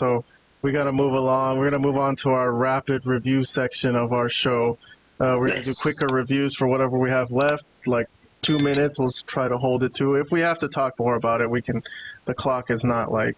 so we got to move along. We're going to move on to our rapid review section of our show. We're going to do quicker reviews for whatever we have left, like 2 minutes. We'll try to hold it to. If we have to talk more about it, we can. The clock is not like,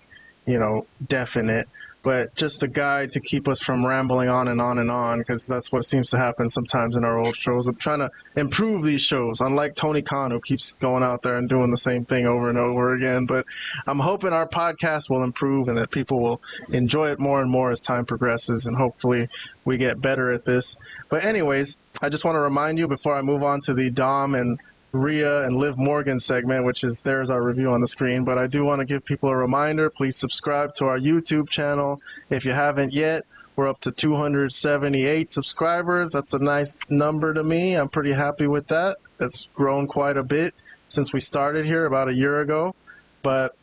definite, but just a guide to keep us from rambling on and on and on, because that's what seems to happen sometimes in our old shows. I'm trying to improve these shows, unlike Tony Khan, who keeps going out there and doing the same thing over and over again. But I'm hoping our podcast will improve and that people will enjoy it more and more as time progresses, and hopefully we get better at this. But anyways, I just want to remind you before I move on to the Dom and Rhea and Liv Morgan segment, which is there's our review on the screen, but I do want to give people a reminder. Please subscribe to our YouTube channel if you haven't yet. We're up to 278 subscribers. That's a nice number to me. I'm pretty happy with that. It's grown quite a bit since we started here about a year ago, but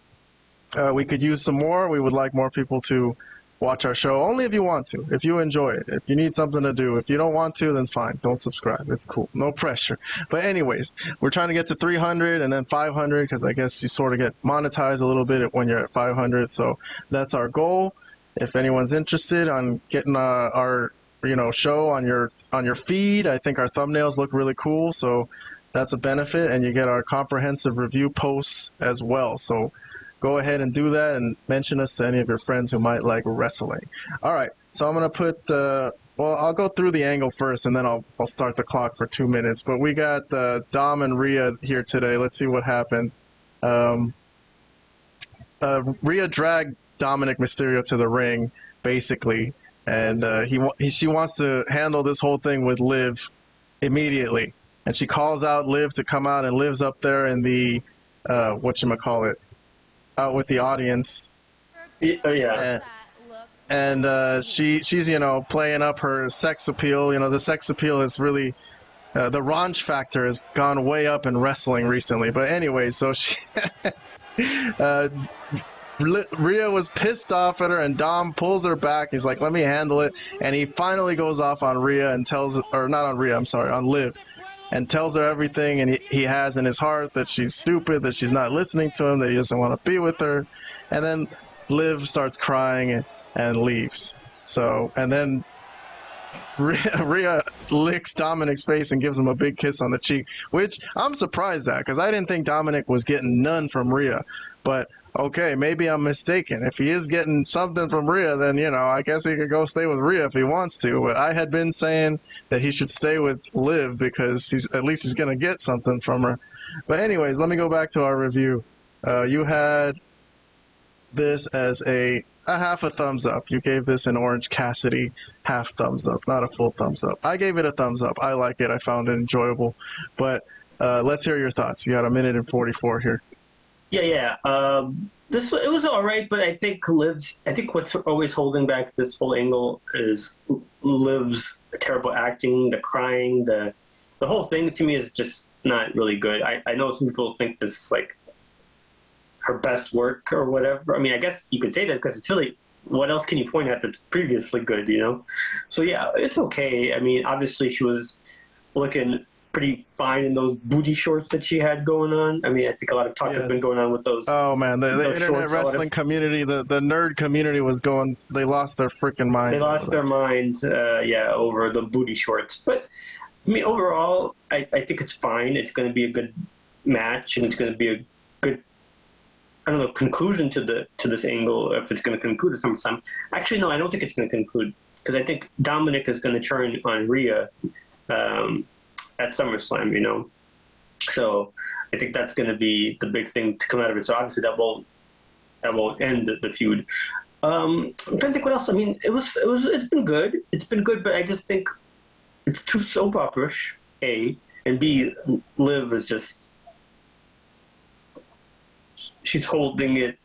we could use some more. We would like more people to watch our show, only if you want to, if you enjoy it, if you need something to do. If you don't want to, then fine, don't subscribe. It's cool, no pressure. But anyways, we're trying to get to 300 and then 500, because I guess you sort of get monetized a little bit when you're at 500. So that's our goal. If anyone's interested on getting our show on your feed, I think our thumbnails look really cool, so that's a benefit, and you get our comprehensive review posts as well. So go ahead and do that and mention us to any of your friends who might like wrestling. All right, so I'm going to put I'll go through the angle first, and then I'll start the clock for 2 minutes. But we got Dom and Rhea here today. Let's see what happened. Rhea dragged Dominic Mysterio to the ring, basically, and she wants to handle this whole thing with Liv immediately. And she calls out Liv to come out, and Liv's up there in the, whatchamacallit, out with the audience. Yeah. And she's playing up her sex appeal. The sex appeal is really the raunch factor has gone way up in wrestling recently. But anyway, so she Rhea was pissed off at her, and Dom pulls her back. He's like, let me handle it. And he finally goes off on Rhea and on Liv, and tells her everything and he has in his heart, that she's stupid, that she's not listening to him, that he doesn't want to be with her. And then Liv starts crying and leaves. So, and then Rhea licks Dominic's face and gives him a big kiss on the cheek, which I'm surprised at, because I didn't think Dominic was getting none from Rhea. But okay, maybe I'm mistaken. If he is getting something from Rhea, then, I guess he could go stay with Rhea if he wants to. But I had been saying that he should stay with Liv, because at least he's going to get something from her. But anyways, let me go back to our review. You had this as a half a thumbs up. You gave this an Orange Cassidy half thumbs up, not a full thumbs up. I gave it a thumbs up. I like it. I found it enjoyable. But let's hear your thoughts. You got a minute and 44 here. Yeah. It was all right, but I think what's always holding back this whole angle is Liv's terrible acting, the crying, the whole thing to me is just not really good. I know some people think this is like her best work or whatever. I mean, I guess you could say that, because it's really, what else can you point at that's previously good, So yeah, it's okay. I mean, obviously she was looking pretty fine in those booty shorts that she had going on. I mean, I think a lot of talk has been going on with those. Oh man, the internet wrestling community, the nerd community they lost their freaking minds. They lost their minds, over the booty shorts. But I mean, overall, I think it's fine. It's going to be a good match, and it's going to be a good, conclusion to this angle, if it's going to conclude at some time. Actually, no, I don't think it's going to conclude, because I think Dominic is going to turn on Rhea at SummerSlam, So I think that's going to be the big thing to come out of it. So obviously that won't end the feud. I'm trying to think what else. I mean, it's been good. It's been good, but I just think it's too soap opera-ish, A, and B, Liv is just, she's holding it,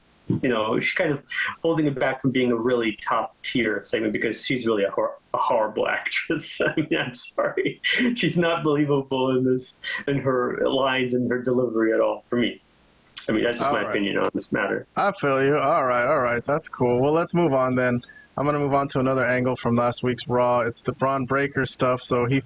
she's kind of holding it back from being a really top tier segment, because she's really a horrible actress. I mean, I'm sorry. She's not believable in her lines and her delivery at all, for me. I mean, that's just my opinion on this matter. I feel you. All right. That's cool. Well, let's move on then. I'm going to move on to another angle from last week's Raw. It's the Braun Breaker stuff. So he